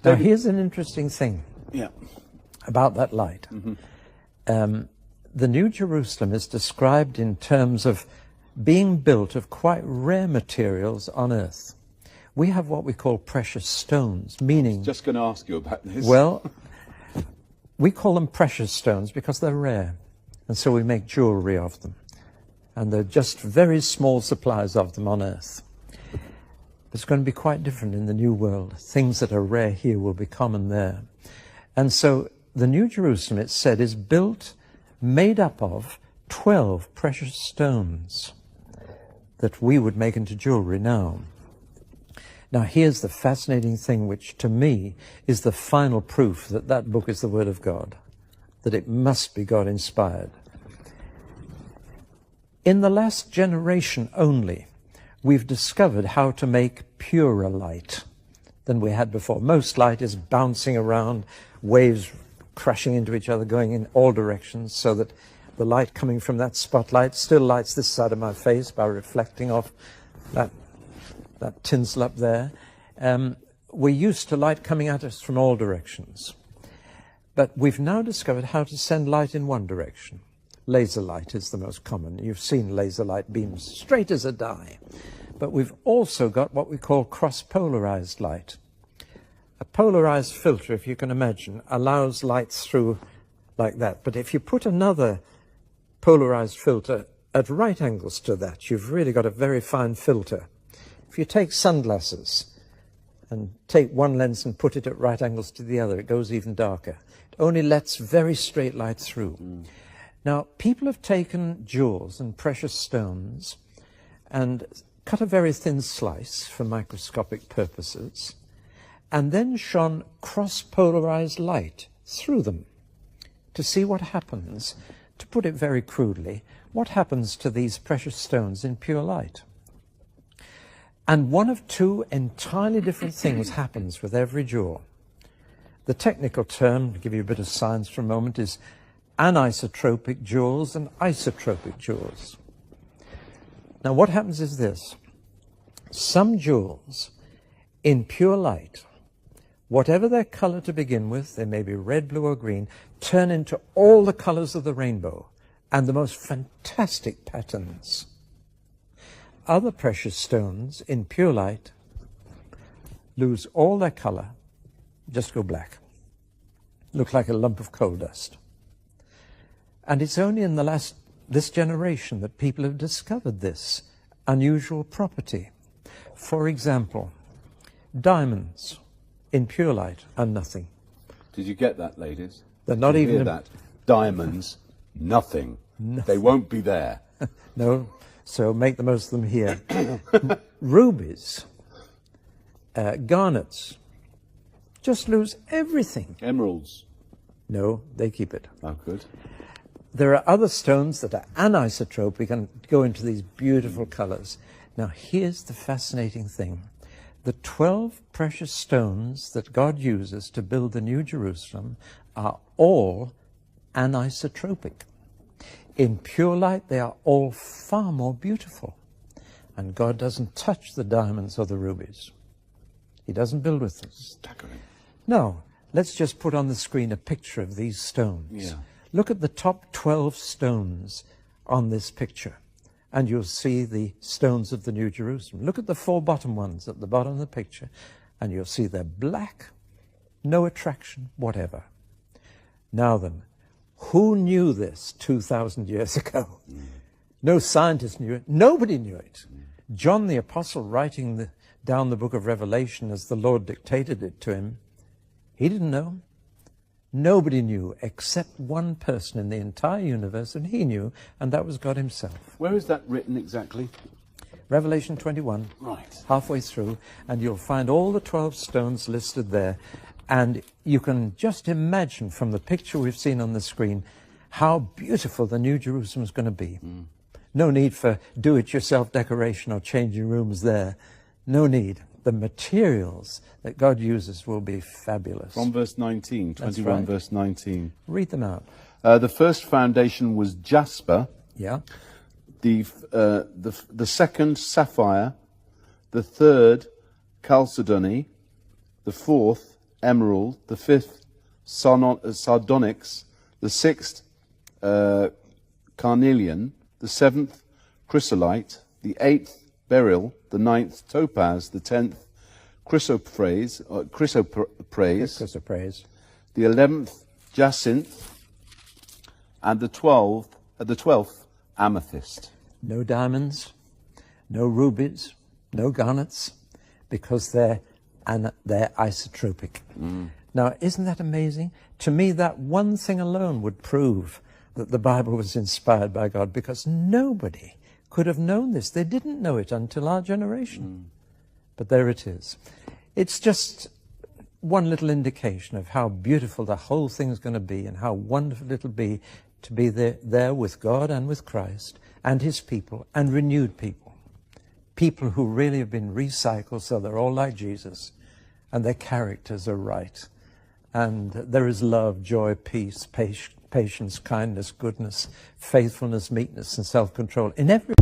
Now, here's an interesting thing about that light. The New Jerusalem is described in terms of being built of quite rare materials on earth. We have what we call precious stones, meaning... I was just going to ask you about this. Well, we call them precious stones because they're rare, and so we make jewelry of them. And there are just very small supplies of them on earth. It's going to be quite different in the new world. Things that are rare here will be common there. And so the New Jerusalem, it's said, is built, made up of 12 precious stones that we would make into jewelry now. Now here's the fascinating thing, which to me is the final proof that that book is the Word of God, that it must be God-inspired. In the last generation only, we've discovered how to make purer light than we had before. Most light is bouncing around, waves crashing into each other, going in all directions, so that the light coming from that spotlight still lights this side of my face by reflecting off that tinsel up there. We're used to light coming at us from all directions. But we've now discovered how to send light in one direction. Laser light is the most common. You've seen laser light beams straight as a die. But we've also got what we call cross-polarized light. A polarized filter, if you can imagine, allows light through like that. But if you put another polarized filter at right angles to that, you've really got a very fine filter. If you take sunglasses and take one lens and put it at right angles to the other, it goes even darker. It only lets very straight light through. Now, people have taken jewels and precious stones and cut a very thin slice for microscopic purposes, and then shone cross-polarized light through them to see what happens. To put it very crudely, what happens to these precious stones in pure light? And one of two entirely different things happens with every jewel. The technical term, to give you a bit of science for a moment, is anisotropic jewels and isotropic jewels. Now what happens is this. Some jewels in pure light, whatever their color to begin with, they may be red, blue or green, turn into all the colors of the rainbow and the most fantastic patterns. Other precious stones in pure light lose all their color, just go black, look like a lump of coal dust. And it's only in this generation that people have discovered this unusual property. For example, diamonds in pure light are nothing. Did you get that, ladies? They're not Did you even hear that? Diamonds, nothing. They won't be there. No, so make the most of them here. Rubies, garnets, just lose everything. Emeralds. No, they keep it. Oh, good. There are other stones that are anisotropic and go into these beautiful colors. Now, here's the fascinating thing. The 12 precious stones that God uses to build the New Jerusalem are all anisotropic. In pure light, they are all far more beautiful. And God doesn't touch the diamonds or the rubies. He doesn't build with them. Staggering. No, let's just put on the screen a picture of these stones. Yeah. Look at the top 12 stones on this picture, and you'll see the stones of the New Jerusalem. Look at the 4 bottom ones at the bottom of the picture, and you'll see they're black, no attraction, whatever. Now then, who knew this 2,000 years ago? No scientist knew it. Nobody knew it. John the Apostle, writing down the book of Revelation as the Lord dictated it to him, he didn't know. Nobody knew except one person in the entire universe, and he knew, and that was God himself. Where is that written exactly? Revelation 21, right, halfway through, and you'll find all the 12 stones listed there. And you can just imagine from the picture we've seen on the screen how beautiful the New Jerusalem is going to be. No need for do-it-yourself decoration or changing rooms there. No need. The materials that God uses will be fabulous. From verse 19, 21 right. Verse 19. Read them out. The first foundation was jasper. Yeah. The second, sapphire. The third, chalcedony. The fourth, emerald, the 5th sardonyx, the 6th carnelian, the 7th chrysolite, the 8th beryl, the 9th topaz, the 10th chrysoprase, the 11th jacinth, and the 12th amethyst. No diamonds, no rubies, no garnets, because they're isotropic. Now, isn't that amazing? To me, that one thing alone would prove that the Bible was inspired by God, because nobody could have known this. They didn't know it until our generation. But there it is. It's just one little indication of how beautiful the whole thing's going to be, and how wonderful it'll be to be there with God and with Christ and his people, and renewed people. People who really have been recycled so they're all like Jesus, and their characters are right. And there is love, joy, peace, patience, kindness, goodness, faithfulness, meekness, and self-control in every